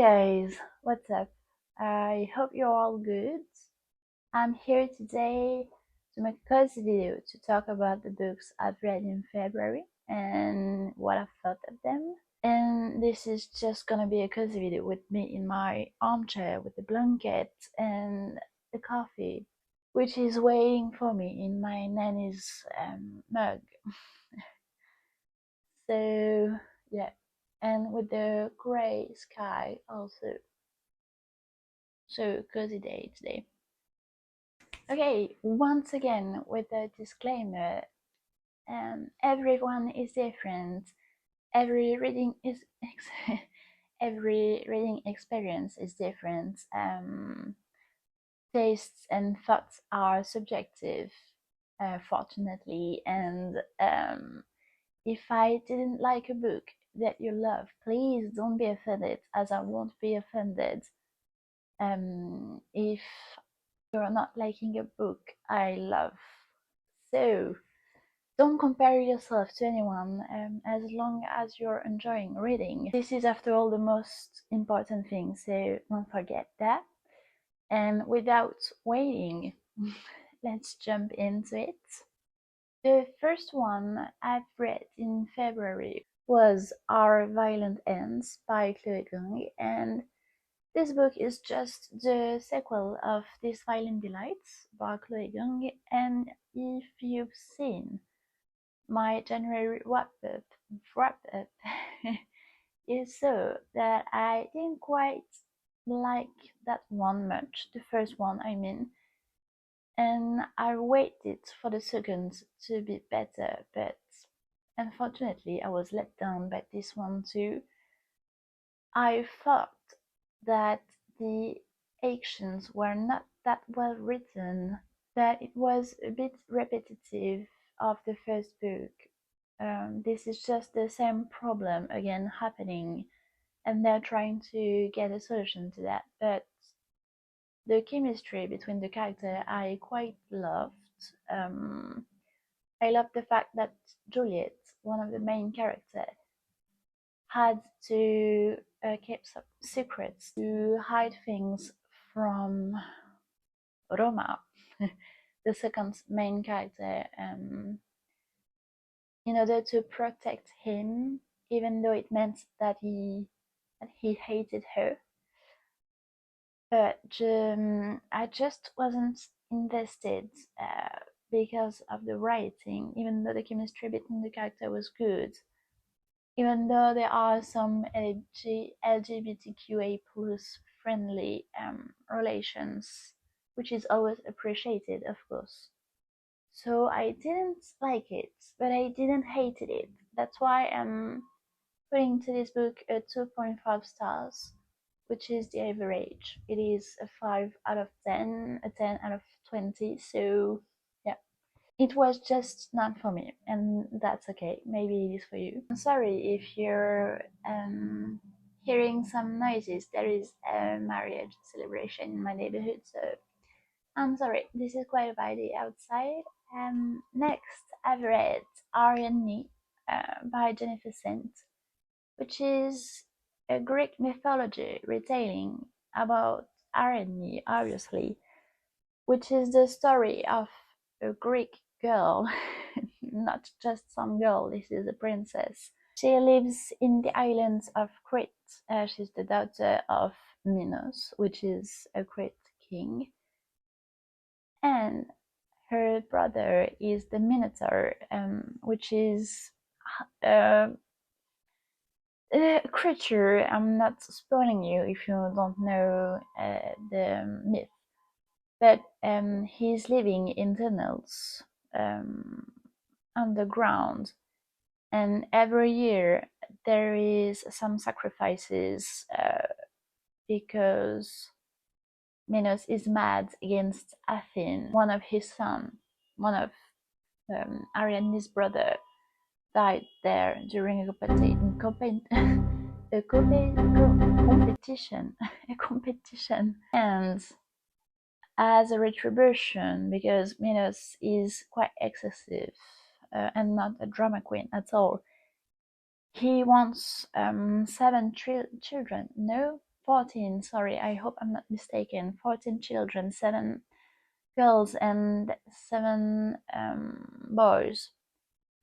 Guys, what's up? I hope you're all good. I'm here today to make a cozy video to talk about the books I've read in February and what I thought of them. And this is just gonna be a cozy video with me in my armchair with the blanket and the coffee, which is waiting for me in my nanny's mug. So, yeah, and with the grey sky also. So cozy day today. Okay, once again with a disclaimer, everyone is different. Every reading is every reading experience is different. Tastes and thoughts are subjective, fortunately, and if I didn't like a book that you love, please don't be offended, as I won't be offended. If you're not liking a book I love. So don't compare yourself to anyone as long as you're enjoying reading. This is, after all, the most important thing, so don't forget that. And without waiting, let's jump into it. The first one I've read in February was Our Violent Ends by Chloe Kung, and this book is just the sequel of These Violent Delights by Chloe Kung, and if you've seen my January wrap-up, you saw that I didn't quite like that one much, the first one I mean, and I waited for the second to be better, but unfortunately I was let down by this one too. I thought that the actions were not that well written, that it was a bit repetitive of the first book. This is just the same problem again happening, and they're trying to get a solution to that. But the chemistry between the characters I quite loved. I loved the fact that Juliet, one of the main characters, had to keep some secrets, to hide things from Roma, the second main character, in order to protect him, even though it meant that he hated her. But I just wasn't invested because of the writing, even though the chemistry between the character was good. Even though there are some LGBTQA plus friendly relations, which is always appreciated, of course. So I didn't like it, but I didn't hate it. That's why I'm putting to this book a 2.5 stars, which is the average. It is a 5 out of 10, a 10 out of 20, so yeah. It was just not for me, and that's okay. Maybe it is for you. I'm sorry if you're hearing some noises. There is a marriage celebration in my neighborhood, so I'm sorry. This is quite a vibey outside. Next, I've read Ariadne by Jennifer Sent, which is a Greek mythology retelling about Ariadne, obviously, which is the story of a Greek girl, not just some girl, this is a princess. She lives in the islands of Crete. She's the daughter of Minos, which is a Crete king, and her brother is the Minotaur, which is a creature. I'm not spoiling you if you don't know the myth, but he's living in tunnels underground, and every year there is some sacrifices because Minos is mad against Athene. One of his son, one of Ariadne's brother, died there during a competition, a competition, and as a retribution, because Minos is quite excessive and not a drama queen at all. He wants 7 children, no, 14, sorry, I hope I'm not mistaken, 14 children, 7 girls and 7 boys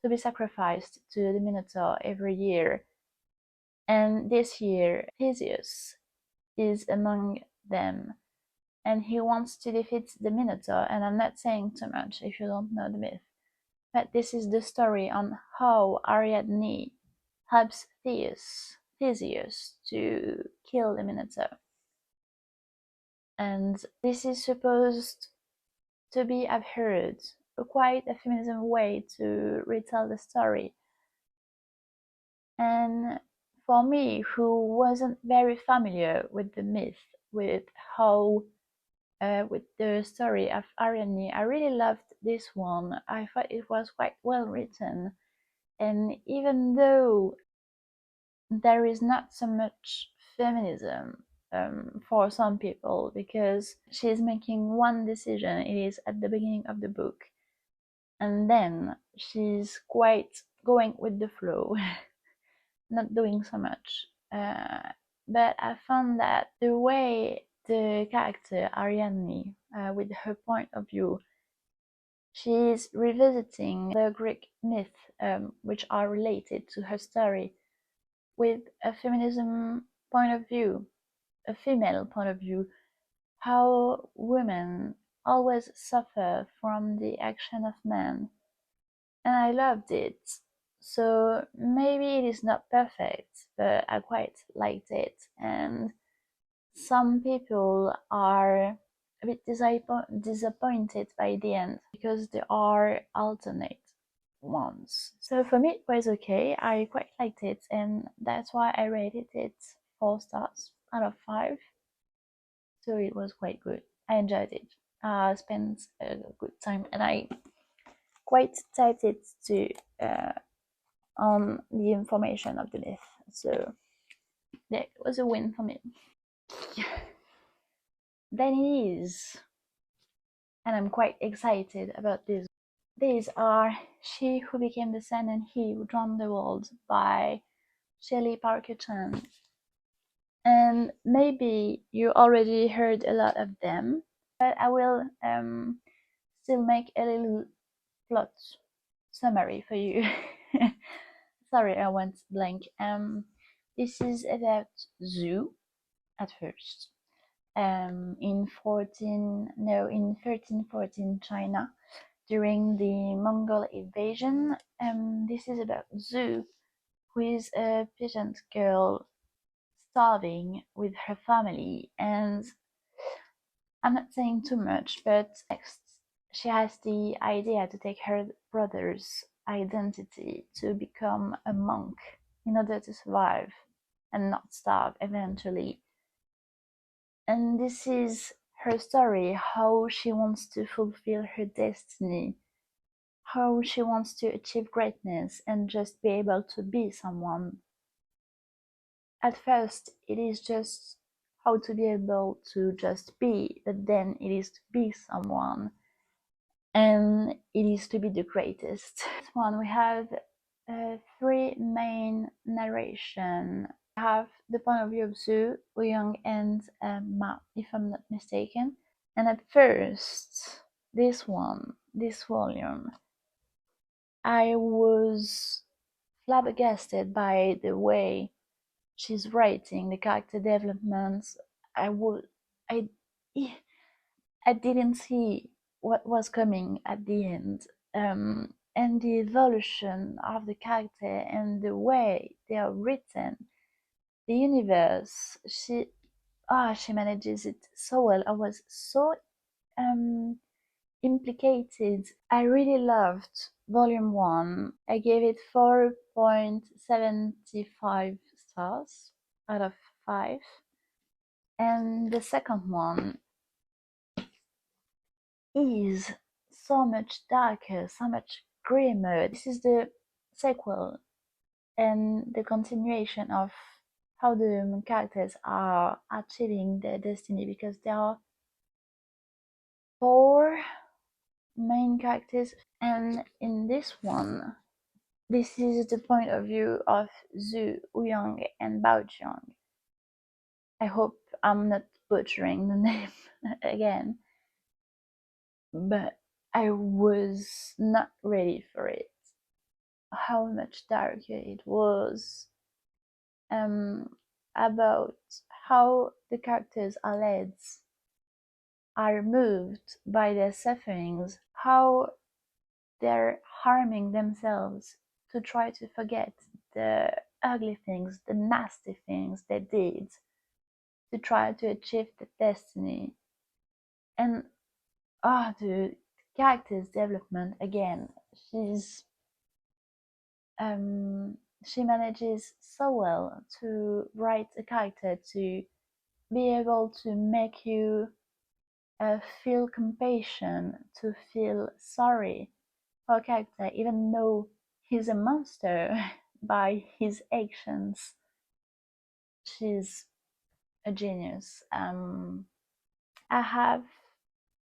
to be sacrificed to the Minotaur every year. And this year, Theseus is among them, and he wants to defeat the Minotaur. And I'm not saying too much if you don't know the myth, but this is the story on how Ariadne helps Theseus to kill the Minotaur. And this is supposed to be, I've heard, quite a feminism way to retell the story. And for me, who wasn't very familiar with the myth, with how, with the story of Ariadne, I really loved this one. I thought it was quite well written. And even though there is not so much feminism for some people, because she's making one decision, it is at the beginning of the book, and then she's quite going with the flow, not doing so much. But I found that the way the character Ariadne, with her point of view, she's revisiting the Greek myths, which are related to her story, with a feminism point of view, a female point of view, how women always suffer from the action of men. And I loved it. So maybe it is not perfect, but I quite liked it. And some people are a bit disappointed by the end because there are alternate ones. So for me, it was okay. I quite liked it, and that's why I rated it 4 stars out of 5. So it was quite good. I enjoyed it. I spent a good time, and I quite typed it to on the information of the myth. So yeah, it was a win for me. Then it is, and I'm quite excited about this. These are She Who Became the Sun and He Who Drowned the World by Shelley Parker Chan. And maybe you already heard a lot of them, but I will still make a little plot summary for you. Sorry, I went blank. This is about Zoo at first. In 1314 China, during the Mongol invasion. This is about Zhu, who is a peasant girl starving with her family, and I'm not saying too much, but next she has the idea to take her brother's identity to become a monk in order to survive and not starve eventually. And this is her story, how she wants to fulfill her destiny, how she wants to achieve greatness and just be able to be someone. At first, it is just how to be able to just be, but then it is to be someone, and it is to be the greatest. This one, we have 3 main narration. We have the point of view of Zhu, Young, and Ma, if I'm not mistaken. And at first, this volume, I was flabbergasted by the way she's writing the character developments. I would, I, I didn't see what was coming at the end, and the evolution of the character and the way they are written, the universe. She manages it so well. I was so implicated. I really loved volume 1. I gave it 4.75 stars out of 5. And the second one is so much darker, so much grimmer. This is the sequel and the continuation of how the characters are achieving their destiny, because there are 4 main characters, and in this one, this is the point of view of Zhu, Ouyang, and Baojiang. I hope I'm not butchering the name again, but I was not ready for it. How much darker it was, um, about how the characters are moved by their sufferings, how they're harming themselves to try to forget the ugly things, the nasty things they did to try to achieve the destiny. And the character's development again, she's um she manages so well to write a character to be able to make you feel compassion, to feel sorry for a character, even though he's a monster by his actions. She's a genius. I have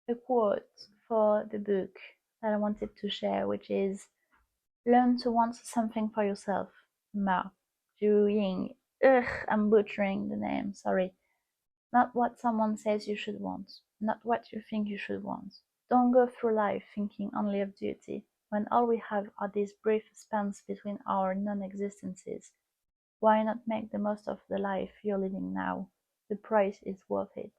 a quote for the book that I wanted to share, which is learn to want something for yourself. Ma Ju-ying. Ugh, I'm butchering the name, sorry. Not what someone says you should want, not what you think you should want. Don't go through life thinking only of duty, when all we have are these brief spans between our non-existences. Why not make the most of the life you're living now? The price is worth it.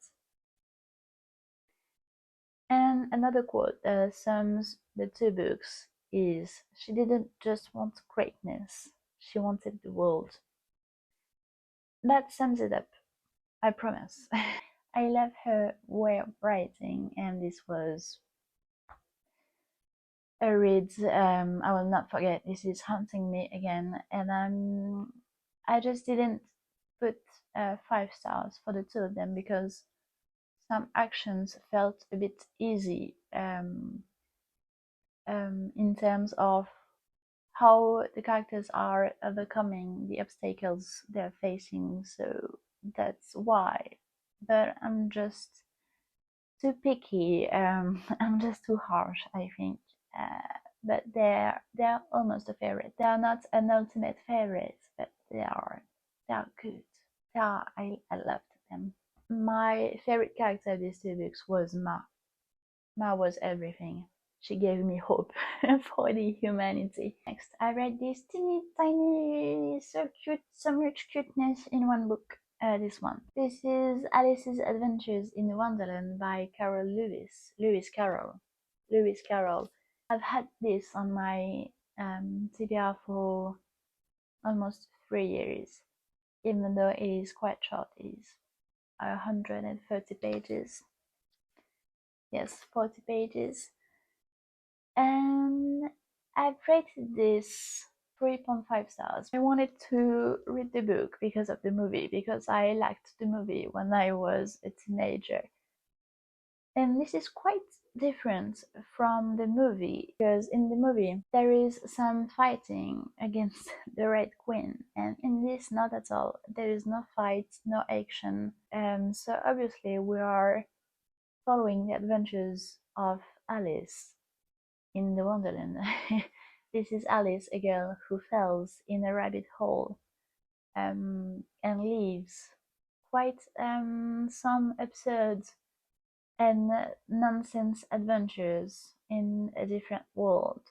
And another quote that sums the two books is she didn't just want greatness, she wanted the world. That sums it up, I promise. I love her way of writing, and this was a read I will not forget. This is haunting me again, and I just didn't put 5 stars for the two of them because some actions felt a bit easy in terms of how the characters are overcoming the obstacles they're facing. So that's why. But I'm just too picky. I'm just too harsh, I think. But they're almost a favorite. They are not an ultimate favorite, but they are good. I loved them. My favorite character of these two books was Ma. Ma was everything. She gave me hope for the humanity. Next, I read this teeny tiny, so cute, so much cuteness in one book. This one. This is Alice's Adventures in Wonderland by Carol Lewis. Lewis Carroll. Lewis Carroll. I've had this on my TBR for almost 3 years, even though it is quite short. It is 130 pages. Yes, 40 pages. And I've rated this 3.5 stars. I wanted to read the book because of the movie, because I liked the movie when I was a teenager. And this is quite different from the movie, because in the movie there is some fighting against the Red Queen, and in this not at all. There is no fight, no action. So obviously we are following the adventures of Alice in the Wonderland. This is Alice, a girl who falls in a rabbit hole and lives quite some absurd and nonsense adventures in a different world.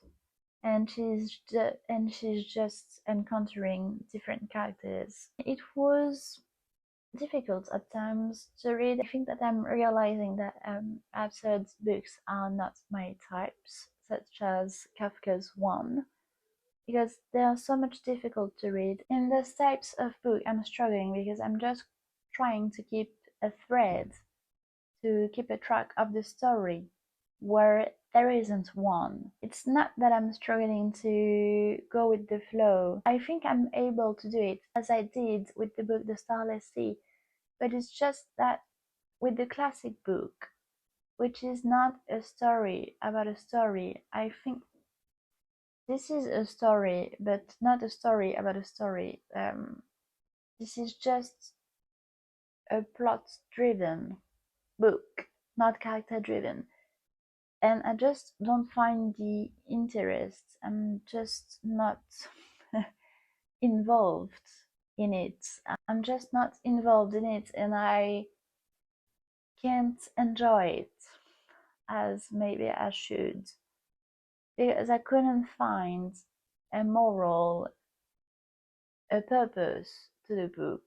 And she's just encountering different characters. It was difficult at times to read. I think that I'm realizing that absurd books are not my types, such as Kafka's One, because they are so much difficult to read. In those types of book, I'm struggling because I'm just trying to keep a thread, to keep a track of the story, where there isn't one. It's not that I'm struggling to go with the flow. I think I'm able to do it as I did with the book The Starless Sea, but it's just that with the classic book, which is not a story about a story, I think this is a story, but not a story about a story. This is just a plot-driven book, not character-driven. And I just don't find the interest. I'm just not involved in it. I'm just not involved in it, and I can't enjoy it as maybe I should, because I couldn't find a moral, a purpose to the book.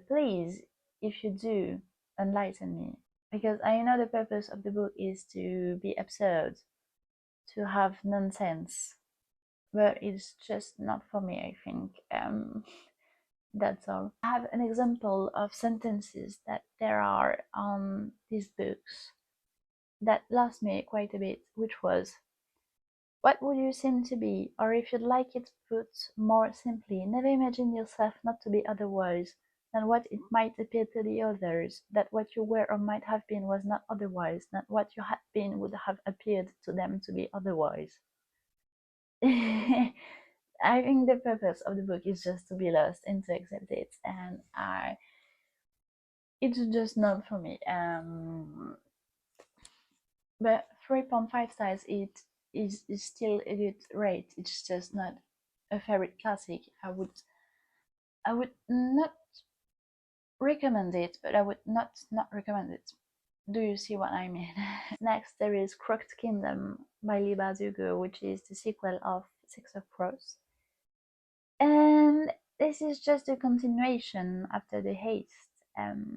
Please, if you do, enlighten me, because I know the purpose of the book is to be absurd, to have nonsense, but it's just not for me, I think. That's all. I have an example of sentences that there are on these books that lost me quite a bit, which was, what would you seem to be? Or if you'd like it put more simply, never imagine yourself not to be otherwise than what it might appear to the others, that what you were or might have been was not otherwise, that what you had been would have appeared to them to be otherwise. I think the purpose of the book is just to be lost and to accept it, and it's just not for me. But 3.5 stars, it is still a good rate. It's just not a favorite classic. I would not recommend it, but I would not recommend it. Do you see what I mean? Next, there is Crooked Kingdom by Lee Bardugo, which is the sequel of Six of Crows. And this is just a continuation after the haste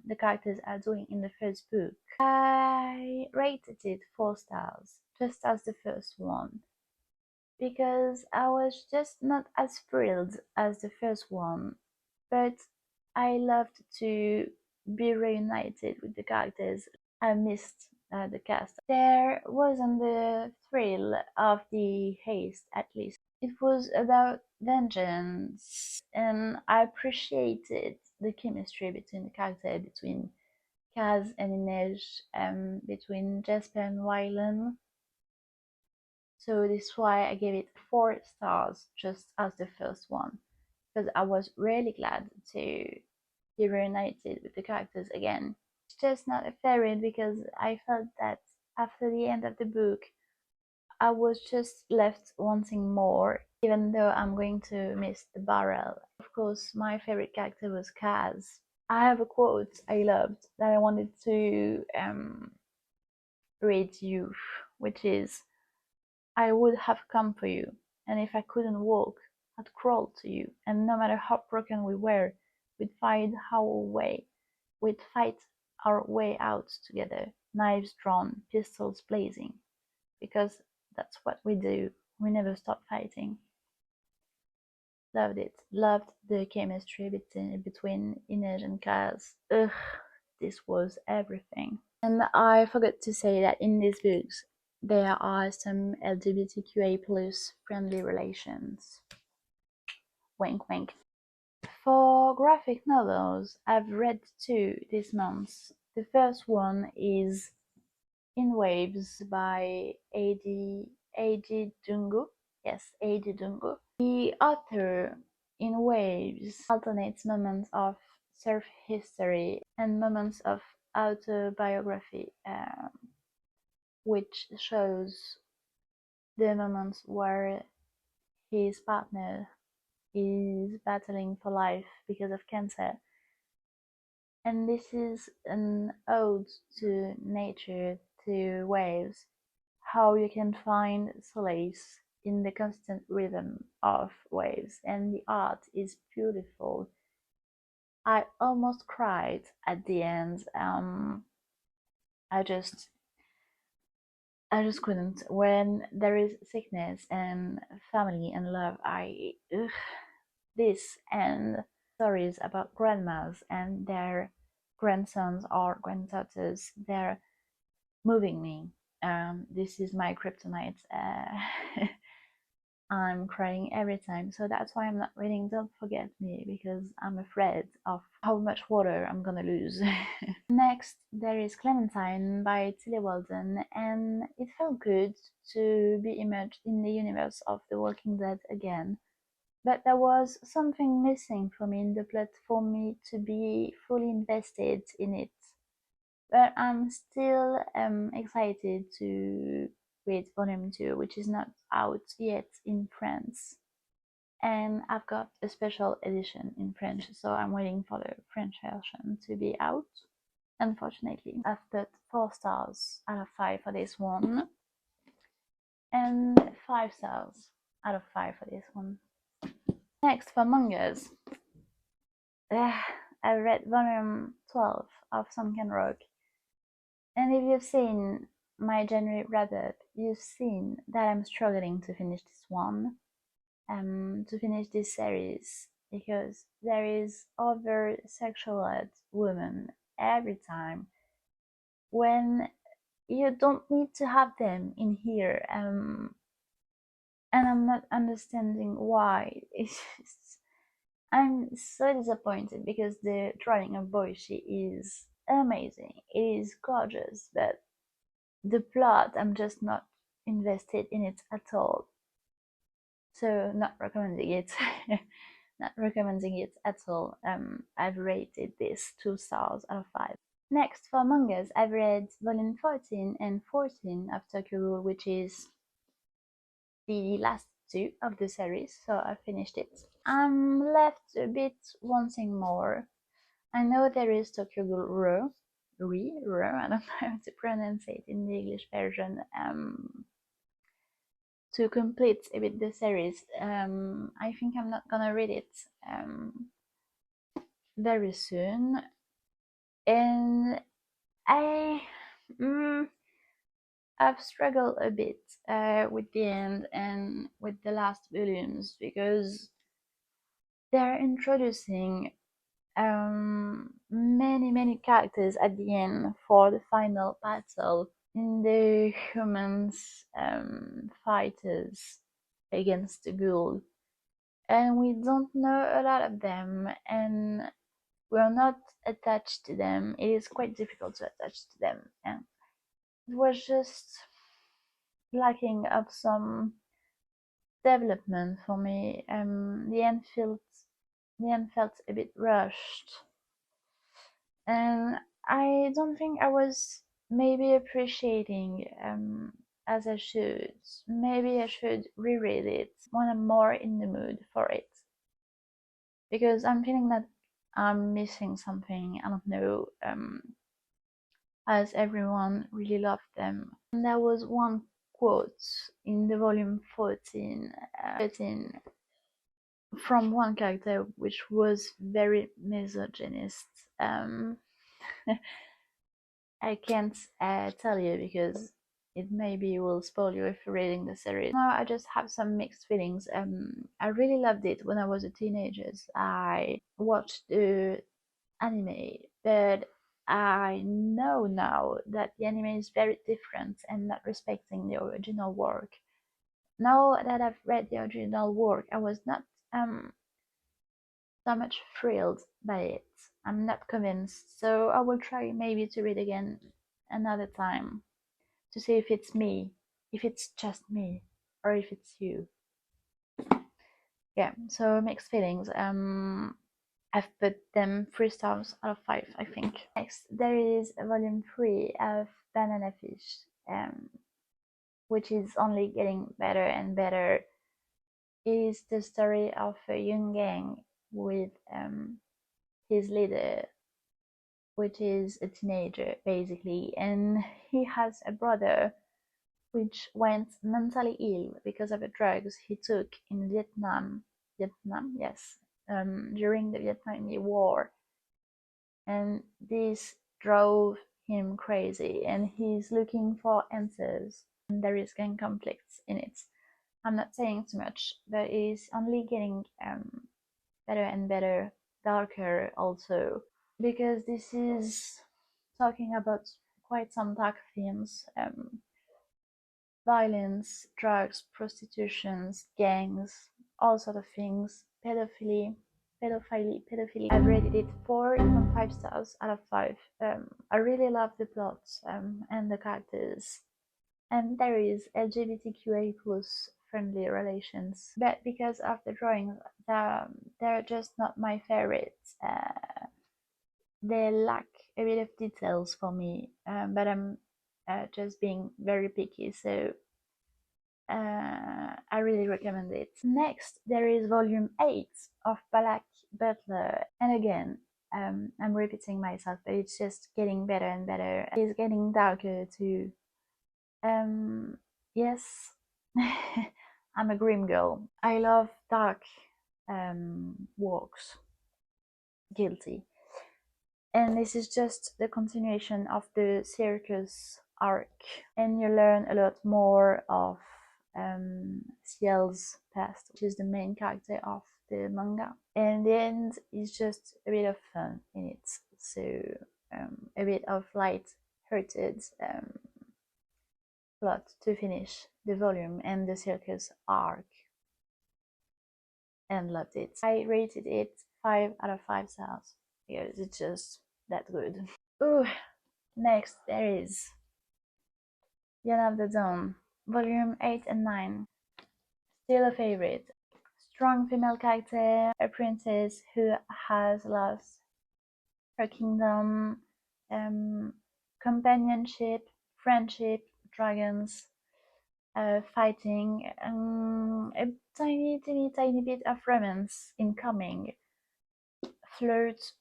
the characters are doing in the first book. I rated it 4 stars, just as the first one, because I was just not as thrilled as the first one, but I loved to be reunited with the characters. I missed the cast. There wasn't the thrill of the haste, at least. It was about vengeance, and I appreciated the chemistry between the characters, between Kaz and Inej, between Jasper and Wylan. So this is why I gave it 4 stars, just as the first one, because I was really glad to be reunited with the characters again. It's just not a favorite because I felt that after the end of the book, I was just left wanting more, even though I'm going to miss the barrel. Of course, my favorite character was Kaz. I have a quote I loved that I wanted to read you, which is, I would have come for you, and if I couldn't walk, I'd crawl to you, and no matter how broken we were, we'd find our way. We'd fight our way out together, knives drawn, pistols blazing, because that's what we do. We never stop fighting. Loved it. Loved the chemistry between Inej and Kaz. Ugh, this was everything. And I forgot to say that in these books, there are some LGBTQA plus friendly relations. Wink, wink. For graphic novels, I've read 2 this month. The first one is In Waves by A.G. Dungu. Yes, A.G. Dungu. The author in Waves alternates moments of surf history and moments of autobiography, which shows the moments where his partner is battling for life because of cancer. And this is an ode to nature, to waves, how you can find solace in the constant rhythm of waves, and the art is beautiful. I almost cried at the end. I just couldn't. When there is sickness and family and love, this and stories about grandmas and their grandsons or granddaughters, they're moving me. This is my kryptonite. I'm crying every time, so that's why I'm not reading Don't Forget Me, because I'm afraid of how much water I'm gonna lose. Next, there is Clementine by Tilly Walden, and it felt good to be immersed in the universe of The Walking Dead again. But there was something missing for me in the plot for me to be fully invested in it. But I'm still excited to read Volume 2, which is not out yet in France. and I've got a special edition in French, so I'm waiting for the French version to be out. Unfortunately, I've put 4 stars out of 5 for this one, and 5 stars out of 5 for this one. Next, for mangas, I read volume 12 of Sunken Rock, and if you've seen my January wrap-up, you've seen that I'm struggling to finish this one, to finish this series, because there is over-sexualized women every time when you don't need to have them in here, and I'm not understanding why. It's just, I'm so disappointed because the drawing of Boishi is amazing. It is gorgeous, but the plot, I'm just not invested in it at all. So not recommending it. Not recommending it at all. I've rated this 2 stars out of 5. Next, for mangas, I've read volume 14 and 14 of Tokyo Ghoul, which is the last 2 of the series, so I finished it. I'm left a bit wanting more. I know there is Tokyo Ghoul Ro, I don't know how to pronounce it in the English version, to complete a bit the series. I think I'm not gonna read it very soon, and I I've struggled a bit with the end and with the last volumes, because they're introducing many characters at the end for the final battle in the humans fighters against the ghoul, and we don't know a lot of them, and we're not attached to them. It is quite difficult to attach to them, and it was just lacking of some development for me. The end felt a bit rushed, and I don't think I was maybe appreciating as I should. Maybe I should reread it when I'm more in the mood for it, because I'm feeling that I'm missing something. I don't know, as everyone really loved them. And there was one quote in the volume 14, from one character which was very misogynist. I can't tell you because it maybe will spoil you if you're reading the series. Now I just have some mixed feelings. I really loved it when I was a teenager. I watched the anime, but I know now that the anime is very different and not respecting the original work. Now that I've read the original work, I was not so much thrilled by it. I'm not convinced, so I will try maybe to read again another time to see if it's me, if it's just me, or if it's you. Yeah, so mixed feelings. I've put them 3 stars out of 5, I think. Next, there is volume 3 of Banana Fish, which is only getting better and better. It is the story of a young gang with his leader, which is a teenager basically, and he has a brother which went mentally ill because of the drugs he took in Vietnam, yes, during the Vietnamese War, and this drove him crazy, and he's looking for answers, and there is gang conflicts in it. I'm not saying too much, but it's only getting better and better, darker also, because this is talking about quite some dark themes: violence, drugs, prostitutions, gangs, all sort of things, pedophilia. I've rated it 4.5 stars out of 5. I really love the plot and the characters, and there is LGBTQA plus friendly relations, but because of the drawings, they're just not my favorite. They lack a bit of details for me, but I'm just being very picky, so I really recommend it. Next, there is volume 8 of Balak Butler. And again, I'm repeating myself, but it's just getting better and better. It's getting darker too. Yes, I'm a grim girl. I love dark walks. Guilty. And this is just the continuation of the circus arc, and you learn a lot more of Ciel's past, which is the main character of the manga. And the end is just a bit of fun in it, so a bit of light-hearted plot to finish the volume and the circus arc, and loved it. I rated it 5 out of 5 stars because it's just that good. Ooh, next there is Yana of the Dawn, volume 8 and 9. Still a favorite. Strong female character, a princess who has lost her kingdom, companionship, friendship, dragons, fighting, a tiny bit of romance incoming, flirt.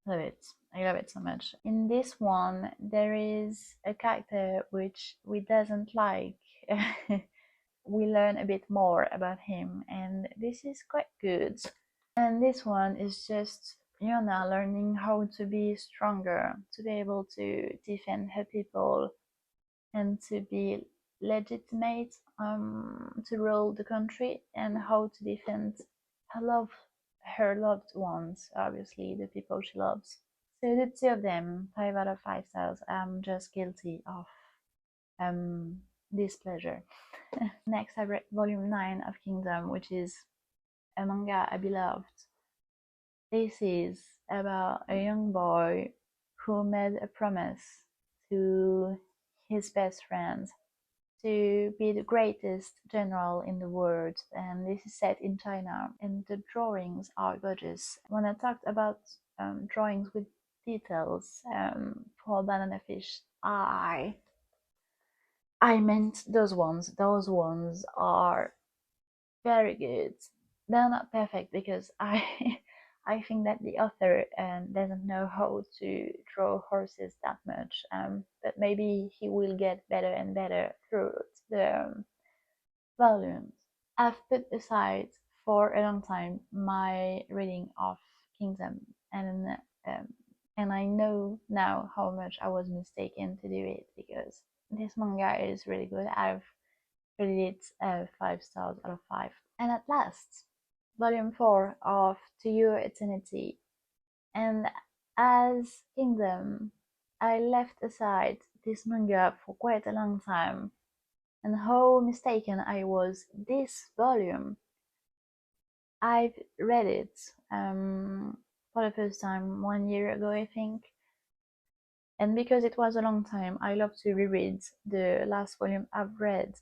Love it. I love it so much. In this one, there is a character which we doesn't like. We learn a bit more about him, and this is quite good. And this one is just Yona learning how to be stronger, to be able to defend her people, and to be legitimate, to rule the country, and how to defend her loved ones, obviously the people she loves. So the two of them, 5 out of 5 stars. I'm just guilty of displeasure. Next, I read volume 9 of Kingdom, which is a manga I beloved. This is about a young boy who made a promise to his best friend to be the greatest general in the world, and this is set in China, and the drawings are gorgeous. When I talked about drawings with details for Banana Fish, I meant those ones. Those ones are very good. They're not perfect because I I think that the author doesn't know how to draw horses that much, but maybe he will get better and better through the volumes. I've put aside for a long time my reading of Kingdom, um, and I know now how much I was mistaken to do it, because this manga is really good. I've rated it 5 stars out of 5. And at last, volume 4 of To Your Eternity. And as Kingdom, I left aside this manga for quite a long time, and how mistaken I was. This volume, I've read it for the first time 1 year ago, I think. And because it was a long time, I love to reread the last volume I've read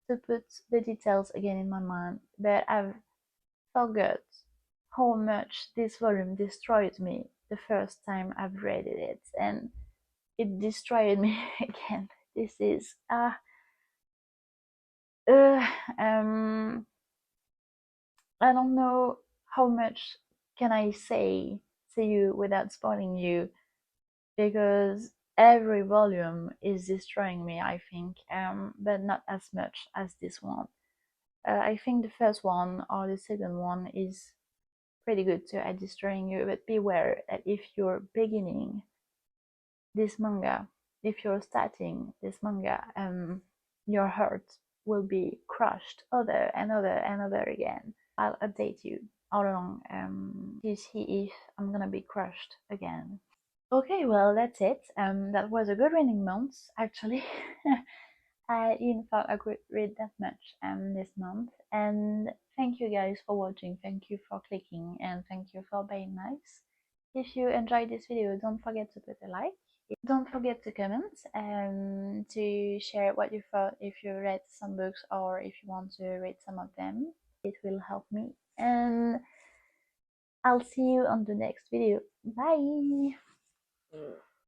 to put the details again in my mind. But I've forgot how much this volume destroyed me the first time I've read it, and it destroyed me again. This is I don't know how much can I say to you without spoiling you, because every volume is destroying me, I think, but not as much as this one. I think the first one or the second one is pretty good too at destroying you, but beware that if you're beginning this manga, if you're starting this manga, your heart will be crushed over and over and over again. I'll update you all along to see if I'm gonna be crushed again. Okay, well, that's it. That was a good reading month, actually. I didn't thought I could read that much this month. And thank you guys for watching. Thank you for clicking, and thank you for being nice. If you enjoyed this video, don't forget to put a like. Don't forget to comment and to share what you thought, if you read some books or if you want to read some of them. It will help me. And I'll see you on the next video. Bye!